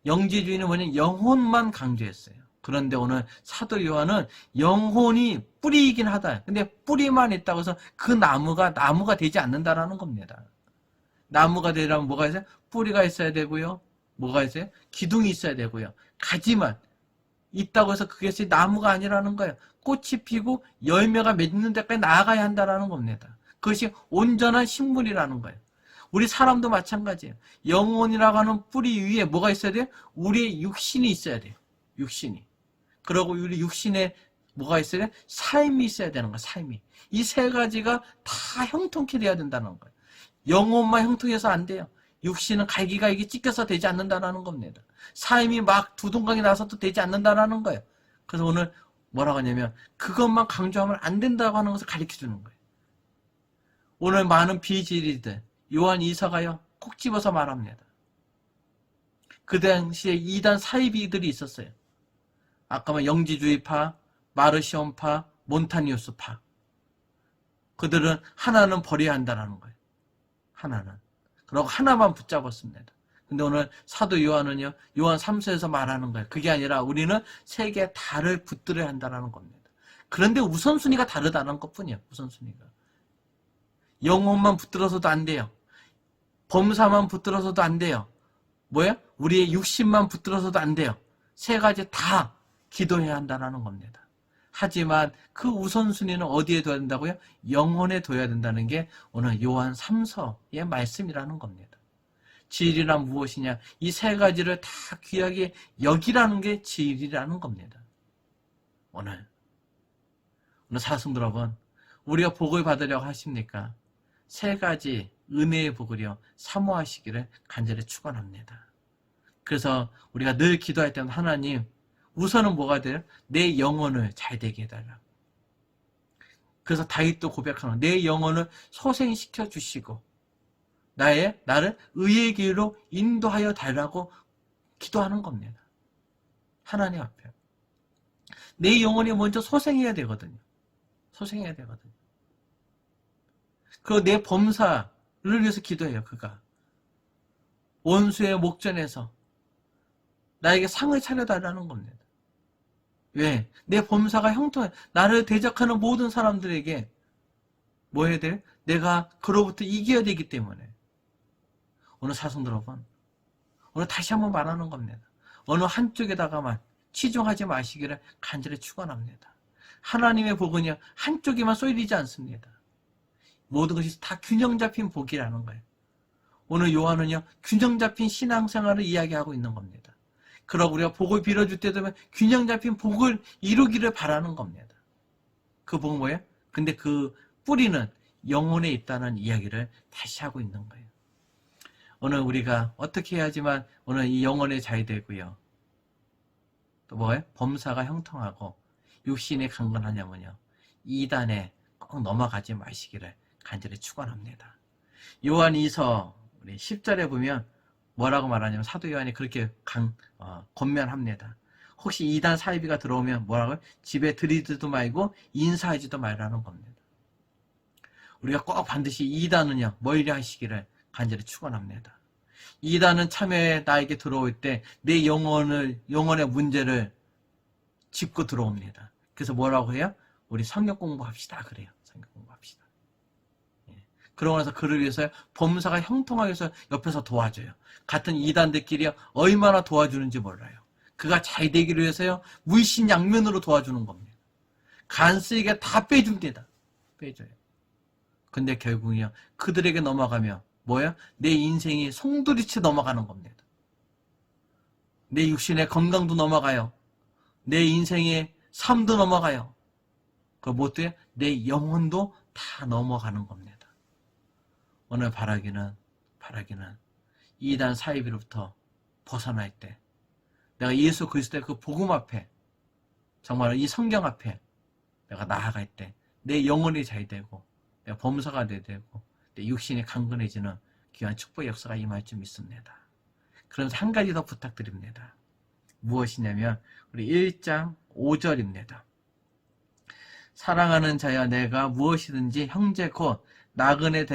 영지주의는 뭐냐면 영혼만 강조했어요. 그런데 오늘 사도 요한은 영혼이 뿌리이긴 하다. 근데 뿌리만 있다고 해서 그 나무가 되지 않는다라는 겁니다. 나무가 되려면 뭐가 있어요? 뿌리가 있어야 되고요. 뭐가 있어요? 기둥이 있어야 되고요. 가지만 있다고 해서 그것이 나무가 아니라는 거예요. 꽃이 피고 열매가 맺는 데까지 나아가야 한다는 겁니다. 그것이 온전한 식물이라는 거예요. 우리 사람도 마찬가지예요. 영혼이라고 하는 뿌리 위에 뭐가 있어야 돼요? 우리의 육신이 있어야 돼요. 육신이. 그리고 우리 육신에 뭐가 있어야 돼요? 삶이 있어야 되는 거예요. 삶이. 이 세 가지가 다 형통케 돼야 된다는 거예요. 영혼만 형통해서 안 돼요. 육신은 갈기갈기 찢겨서 되지 않는다는 겁니다. 삶이 막 두동강이 나서도 되지 않는다는 거예요. 그래서 오늘 뭐라고 하냐면 그것만 강조하면 안 된다고 하는 것을 가르쳐주는 거예요. 오늘 많은 비질이들 요한 이서가요 콕 집어서 말합니다. 그 당시에 이단 사이비들이 있었어요. 아까 말 영지주의파, 마르시온파, 몬타니오스파. 그들은 하나는 버려야 한다는 거예요. 하나는. 그리고 하나만 붙잡았습니다. 근데 오늘 사도 요한은요, 요한 3서에서 말하는 거예요. 그게 아니라 우리는 세 개 다를 붙들어야 한다는 겁니다. 그런데 우선순위가 다르다는 것 뿐이에요. 우선순위가. 영혼만 붙들어서도 안 돼요. 범사만 붙들어서도 안 돼요. 뭐예요? 우리의 육신만 붙들어서도 안 돼요. 세 가지 다 기도해야 한다는 겁니다. 하지만 그 우선순위는 어디에 둬야 된다고요? 영혼에 둬야 된다는 게 오늘 요한 3서의 말씀이라는 겁니다. 지일이란 무엇이냐? 이 세 가지를 다 귀하게 여기라는 게 지일이라는 겁니다. 오늘 사슴들 여러분, 우리가 복을 받으려고 하십니까? 세 가지 은혜의 복을요 사모하시기를 간절히 축원합니다. 그래서 우리가 늘 기도할 때는 하나님, 우선은 뭐가 돼요? 내 영혼을 잘 되게 해달라. 그래서 다윗도 고백하는, 내 영혼을 소생시켜 주시고 나를 의의 길로 인도하여 달라고 기도하는 겁니다. 하나님 앞에. 내 영혼이 먼저 소생해야 되거든요. 소생해야 되거든요. 그리고 내 범사를 위해서 기도해요. 그가 원수의 목전에서 나에게 상을 차려달라는 겁니다. 왜? 내 범사가 형통해. 나를 대적하는 모든 사람들에게 뭐 해야 돼? 내가 그로부터 이겨야 되기 때문에. 오늘 사성들 여러분, 오늘 다시 한번 말하는 겁니다. 어느 한쪽에다가만 치중하지 마시기를 간절히 축원합니다. 하나님의 복은요, 한쪽에만 쏠리지 않습니다. 모든 것이 다 균형 잡힌 복이라는 거예요. 오늘 요한은요, 균형 잡힌 신앙생활을 이야기하고 있는 겁니다. 그러고 우리가 복을 빌어줄 때 되면 균형 잡힌 복을 이루기를 바라는 겁니다. 그 복은 뭐예요? 근데 그 뿌리는 영혼에 있다는 이야기를 다시 하고 있는 거예요. 오늘 우리가 어떻게 해야지만 오늘 이 영혼에 잘 되고요. 또 뭐예요? 범사가 형통하고 육신이 강건하냐면요. 이단에 꼭 넘어가지 마시기를 간절히 축원합니다. 요한 2서 우리 10절에 보면 뭐라고 말하냐면 사도 요한이 그렇게 권면합니다. 혹시 이단 사이비가 들어오면 뭐라고요? 집에 들이지도 말고 인사하지도 말라는 겁니다. 우리가 꼭 반드시 이단은요, 멀리 하시기를 간절히 축원합니다. 이단은 참에 나에게 들어올 때 내 영혼의 문제를 짚고 들어옵니다. 그래서 뭐라고 해요? 우리 성경 공부합시다. 그래요. 성경 공부합시다. 예. 그러고 나서 그를 위해서 범사가 형통하기 위해서 옆에서 도와줘요. 같은 이단들끼리 얼마나 도와주는지 몰라요. 그가 잘 되기를 위해서요, 물신양면으로 도와주는 겁니다. 간쓰게 다 빼줍니다. 빼줘요. 근데 결국은요, 그들에게 넘어가면 뭐야? 내 인생이 송두리째 넘어가는 겁니다. 내 육신의 건강도 넘어가요. 내 인생의 삶도 넘어가요. 그 못돼 내 영혼도 다 넘어가는 겁니다. 오늘 바라기는 이단 사이비로부터 벗어날 때 내가 예수 그리스도의 그 복음 앞에 정말 이 성경 앞에 내가 나아갈 때 내 영혼이 잘 되고 내가 범사가 되고 내 육신이 강건해지는 귀한 축복의 역사가 임할 줄 믿습니다. 그러면서 한 가지 더 부탁드립니다. 무엇이냐면 우리 1장 5절입니다. 사랑하는 자여 내가 무엇이든지 형제 곧 나그네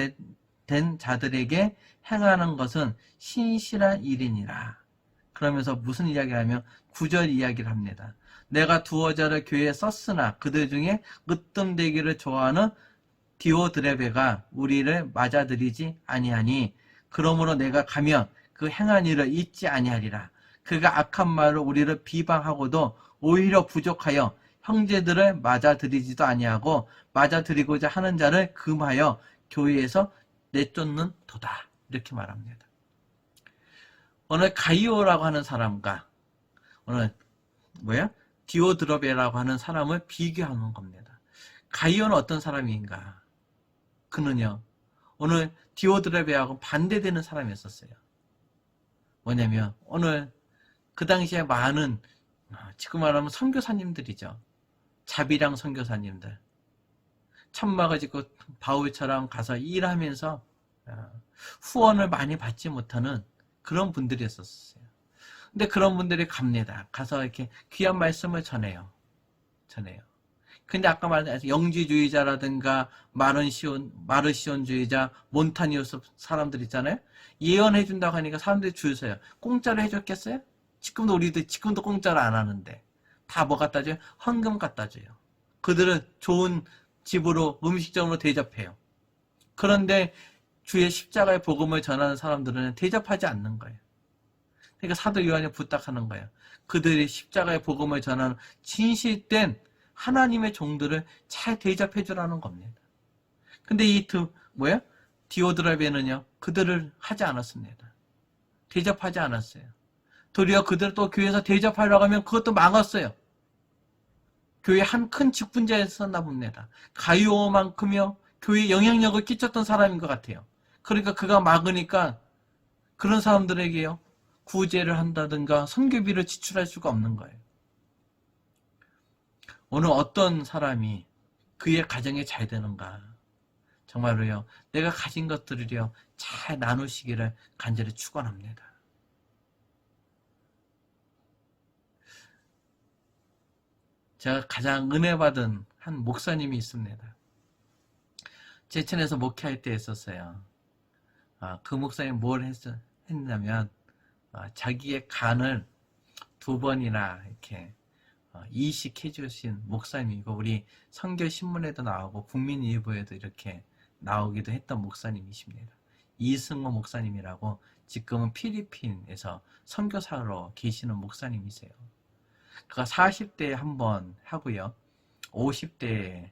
된 자들에게 행하는 것은 신실한 일이니라. 그러면서 무슨 이야기를 하면 9절 이야기를 합니다. 내가 두어 자를 교회에 썼으나 그들 중에 으뜸되기를 좋아하는 디오드레베가 우리를 맞아들이지 아니하니 그러므로 내가 가면 그 행한 일을 잊지 아니하리라. 그가 악한 말로 우리를 비방하고도 오히려 부족하여 형제들을 맞아들이지도 아니하고 맞아들이고자 하는 자를 금하여 교회에서 내쫓는 도다. 이렇게 말합니다. 오늘 가이오라고 하는 사람과 오늘 디오드레베라고 하는 사람을 비교하는 겁니다. 가이오는 어떤 사람인가? 그는요, 오늘 디오드레베하고 반대되는 사람이었어요. 뭐냐면, 오늘 그 당시에 많은, 지금 말하면 선교사님들이죠. 자비랑 선교사님들. 천막을 짓고 바울처럼 가서 일하면서 후원을 많이 받지 못하는 그런 분들이었었어요. 근데 그런 분들이 갑니다. 가서 이렇게 귀한 말씀을 전해요. 근데 아까 말한 영지주의자라든가 마르시온주의자, 몬타니오스 사람들 있잖아요. 예언해준다고 하니까 사람들이 줄 서요. 공짜로 해줬겠어요? 지금도 공짜로 안 하는데. 다 뭐 갖다 줘요? 헌금 갖다 줘요. 그들은 좋은 집으로 음식점으로 대접해요. 그런데 주의 십자가의 복음을 전하는 사람들은 대접하지 않는 거예요. 그러니까 사도 요한이 부탁하는 거예요. 그들이 십자가의 복음을 전하는 진실된 하나님의 종들을 잘 대접해 주라는 겁니다. 근데 디오드레베는요, 그들을 하지 않았습니다. 대접하지 않았어요. 도리어 그들을 또 교회에서 대접하려고 하면 그것도 망했어요. 교회 한 큰 직분자였었나 봅니다. 가이오만큼요, 교회에 영향력을 끼쳤던 사람인 것 같아요. 그러니까 그가 막으니까 그런 사람들에게요, 구제를 한다든가 선교비를 지출할 수가 없는 거예요. 오늘 어떤 사람이 그의 가정이 잘 되는가? 정말로요, 내가 가진 것들을요, 잘 나누시기를 간절히 축원합니다. 제가 가장 은혜 받은 한 목사님이 있습니다. 제천에서 목회할 때 했었어요. 그 목사님이 뭘 했냐면, 자기의 간을 2번이나 이렇게 이식해 주신 목사님이고, 우리 선교신문에도 나오고 국민일보에도 이렇게 나오기도 했던 목사님이십니다. 이승호 목사님이라고 지금은 필리핀에서 선교사로 계시는 목사님이세요. 그가 40대에 한 번 하고요, 50대에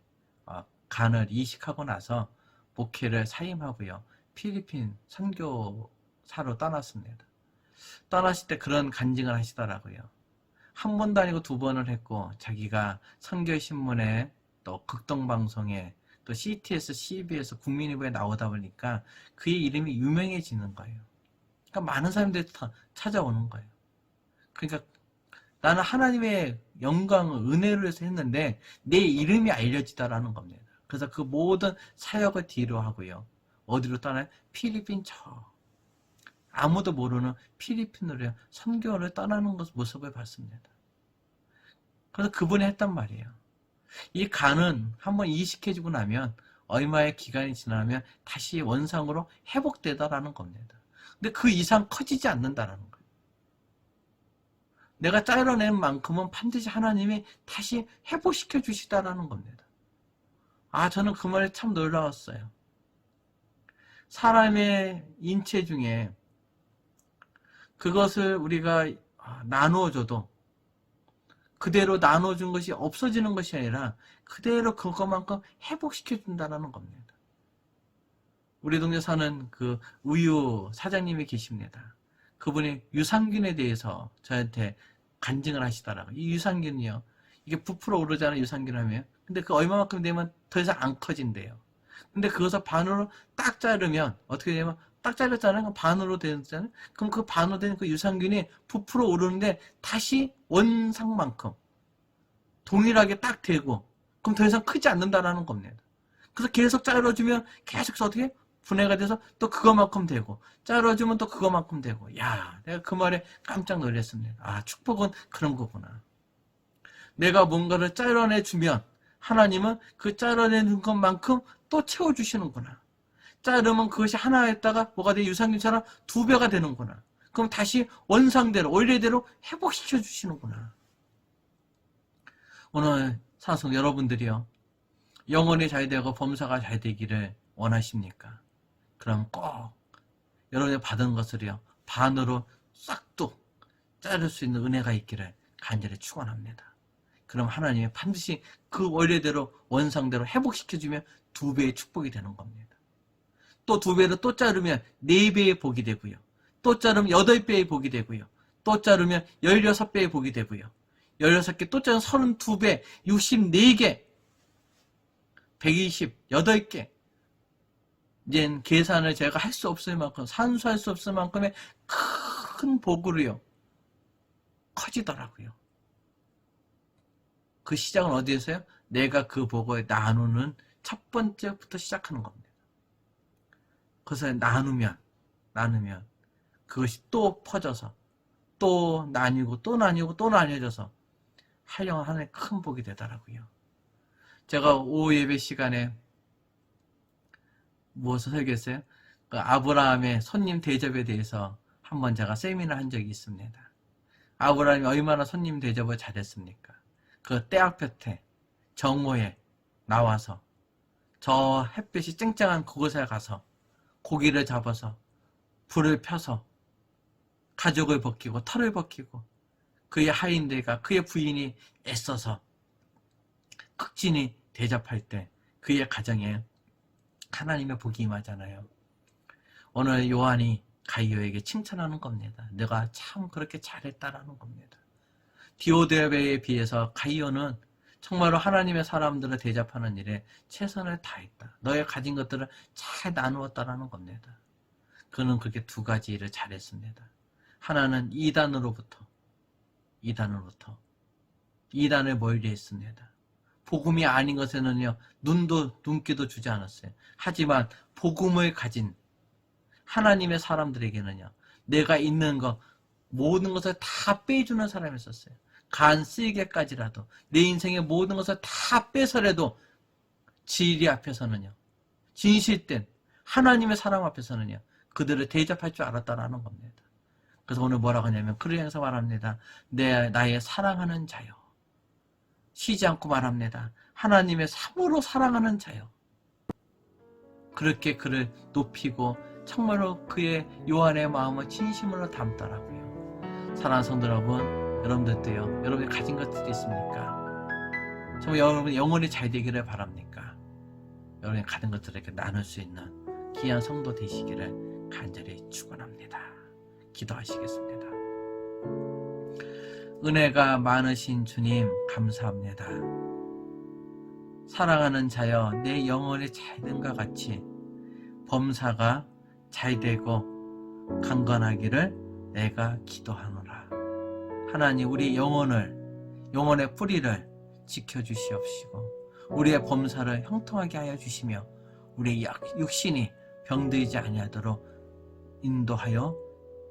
간을 이식하고 나서 목회를 사임하고요, 필리핀 선교사로 떠났습니다. 떠나실 때 그런 간증을 하시더라고요. 한 번도 아니고 2번을 했고, 자기가 선교신문에 또 극동방송에 또 CTS, CBS, 국민일보에 나오다 보니까 그의 이름이 유명해지는 거예요. 그러니까 많은 사람들이 다 찾아오는 거예요. 그러니까 나는 하나님의 영광을 은혜를 위해서 했는데 내 이름이 알려지다라는 겁니다. 그래서 그 모든 사역을 뒤로 하고요, 어디로 떠나요? 필리핀 아무도 모르는 필리핀으로 선교를 떠나는 모습을 봤습니다. 그래서 그분이 했단 말이에요. 이 간은 한번 이식해주고 나면 얼마의 기간이 지나면 다시 원상으로 회복되다라는 겁니다. 근데 그 이상 커지지 않는다라는 거예요. 내가 잘라낸 만큼은 반드시 하나님이 다시 회복시켜 주시다라는 겁니다. 저는 그 말에 참 놀라웠어요. 사람의 인체 중에 그것을 우리가 나누어줘도 그대로 나눠준 것이 없어지는 것이 아니라 그대로 그것만큼 회복시켜준다는 겁니다. 우리 동네 사는 그 우유 사장님이 계십니다. 그분이 유산균에 대해서 저한테 간증을 하시더라고요. 이 유산균이요, 이게 부풀어 오르잖아요, 유산균 하면. 근데 그 얼마만큼 되면 더 이상 안 커진대요. 근데 그것을 반으로 딱 자르면 어떻게 되냐면, 딱 잘렸잖아요. 그럼 반으로 되잖아요. 그럼 그 반으로 된 그 유산균이 부풀어 오르는데 다시 원상만큼 동일하게 딱 되고, 그럼 더 이상 크지 않는다라는 겁니다. 그래서 계속 잘라주면 계속 어떻게 분해가 돼서 또 그거만큼 되고, 잘라주면 또 그거만큼 되고. 야, 내가 그 말에 깜짝 놀랐습니다. 축복은 그런 거구나. 내가 뭔가를 잘라내주면 하나님은 그 잘라내는 것만큼 또 채워주시는구나. 자르면 그것이 하나였다가 뭐가 돼? 유산균처럼 2배가 되는구나. 그럼 다시 원상대로, 원래대로 회복시켜 주시는구나. 오늘 사성 여러분들이요, 영혼이 잘 되고 범사가 잘 되기를 원하십니까? 그럼 꼭 여러분이 받은 것을요, 반으로 싹둑 자를 수 있는 은혜가 있기를 간절히 축원합니다. 그럼 하나님이 반드시 그 원래대로 원상대로 회복시켜주면 2배의 축복이 되는 겁니다. 또 2배로 또 자르면 4배의 복이 되고요. 또 자르면 8배의 복이 되고요. 또 자르면 16배의 복이 되고요. 16개, 또 자르면 32배, 64개, 128개. 이젠 계산을 제가 할 수 없을 만큼, 산수할 수 없을 만큼의 큰 복으로요, 커지더라고요. 그 시작은 어디에서요? 내가 그 복을 나누는 첫 번째부터 시작하는 겁니다. 그래서 나누면 그것이 또 퍼져서 또 나뉘고 또 나뉘고 또 나뉘어져서 한영한 하나의 큰 복이 되더라고요. 제가 오후 예배 시간에 무엇을 설교했어요? 그 아브라함의 손님 대접에 대해서 한번 제가 세미나 한 적이 있습니다. 아브라함이 얼마나 손님 대접을 잘했습니까? 그 떼약볕에 정오에 나와서 저 햇볕이 쨍쨍한 그곳에 가서 고기를 잡아서 불을 펴서 가죽을 벗기고 털을 벗기고 그의 하인들과 그의 부인이 애써서 극진히 대접할 때 그의 가정에 하나님의 복이 임하잖아요. 오늘 요한이 가이오에게 칭찬하는 겁니다. 내가 참 그렇게 잘했다라는 겁니다. 디오데베에 비해서 가이오는 정말로 하나님의 사람들을 대접하는 일에 최선을 다했다. 너의 가진 것들을 잘 나누었다라는 겁니다. 그는 그렇게 2가지 일을 잘했습니다. 하나는 이단으로부터 이단을 멀리했습니다. 복음이 아닌 것에는요, 눈길도 주지 않았어요. 하지만 복음을 가진 하나님의 사람들에게는요, 내가 있는 것, 모든 것을 다 빼주는 사람이 있었어요. 간 쓸개까지라도, 내 인생의 모든 것을 다 빼서라도 진리 앞에서는요, 진실된 하나님의 사람 앞에서는요, 그들을 대접할 줄 알았다라는 겁니다. 그래서 오늘 뭐라고 하냐면, 그러면서 말합니다. 나의 사랑하는 자요. 쉬지 않고 말합니다. 하나님의 참으로 사랑하는 자요. 그렇게 그를 높이고 정말로 그의 요한의 마음을 진심으로 담더라고요. 사랑하는 성도 여러분, 여러분들도요, 여러분이 가진 것들이 있습니까? 정말 여러분이 영혼이 잘 되기를 바랍니까? 여러분이 가진 것들을 이렇게 나눌 수 있는 귀한 성도 되시기를 간절히 축원합니다. 기도하시겠습니다. 은혜가 많으신 주님 감사합니다. 사랑하는 자여, 내 영혼이 잘된과 같이 범사가 잘되고 강건하기를 내가 기도하노라. 하나님, 우리 영혼의 뿌리를 지켜주시옵시고 우리의 범사를 형통하게 하여 주시며 우리의 육신이 병들지 아니하도록 인도하여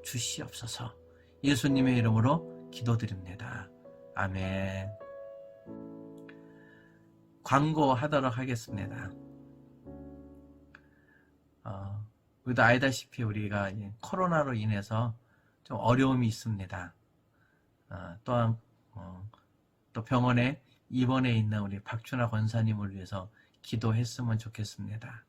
주시옵소서. 예수님의 이름으로 기도드립니다. 아멘. 광고하도록 하겠습니다. 우리도 알다시피 우리가 코로나로 인해서 좀 어려움이 있습니다. 또한 또 병원에 입원해 있는 우리 박준하 권사님을 위해서 기도했으면 좋겠습니다.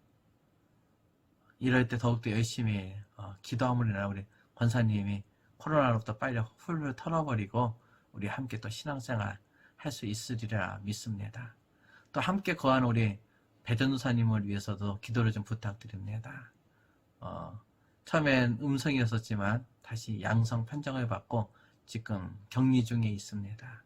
이럴 때 더욱더 열심히 기도함으로 인하여 우리 권사님이 코로나로부터 빨리 훌훌 털어버리고 우리 함께 또 신앙생활 할 수 있으리라 믿습니다. 또 함께 거하는 우리 배전도사님을 위해서도 기도를 좀 부탁드립니다. 처음엔 음성이었었지만 다시 양성 판정을 받고 지금 격리 중에 있습니다.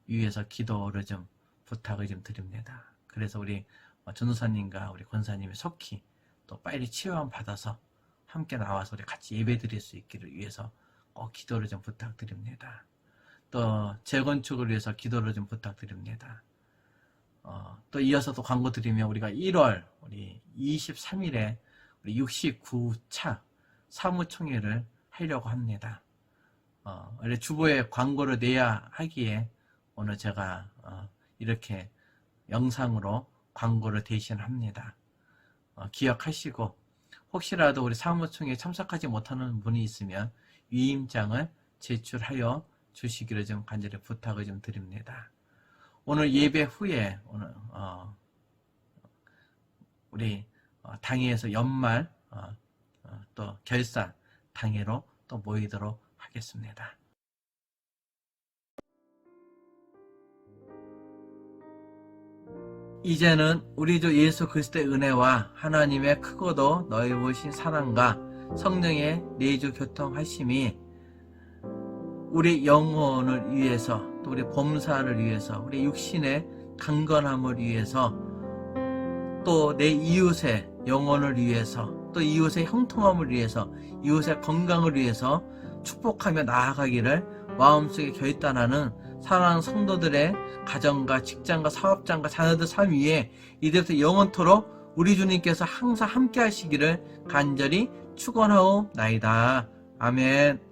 위에서 기도를 좀 부탁을 좀 드립니다. 그래서 우리 전도사님과 우리 권사님이 속히 또 빨리 치유함 받아서 함께 나와서 우리 같이 예배 드릴 수 있기를 위해서 꼭 기도를 좀 부탁드립니다. 또 재건축을 위해서 기도를 좀 부탁드립니다. 또 이어서 또 광고 드리면 우리가 1월 우리 23일에 우리 69차 사무총회를 하려고 합니다. 원래 주보에 광고를 내야 하기에 오늘 제가 이렇게 영상으로 광고를 대신합니다. 기억하시고 혹시라도 우리 사무총회에 참석하지 못하는 분이 있으면 위임장을 제출하여 주시기를 좀 간절히 부탁을 좀 드립니다. 오늘 예배 후에 오늘 우리 당회에서 연말 또 결산 당회로 또 모이도록 하겠습니다. 이제는 우리 주 예수 그리스도의 은혜와 하나님의 크고도 넓으신 사랑과 성령의 내주 교통하심이 우리 영혼을 위해서 또 우리 범사를 위해서 우리 육신의 강건함을 위해서 또 내 이웃의 영혼을 위해서 또 이웃의 형통함을 위해서 이웃의 건강을 위해서 축복하며 나아가기를 마음속에 결단하는 사랑하는 성도들의 가정과 직장과 사업장과 자녀들 삶 위에 이제부터 영원토록 우리 주님께서 항상 함께 하시기를 간절히 축원하옵나이다. 아멘.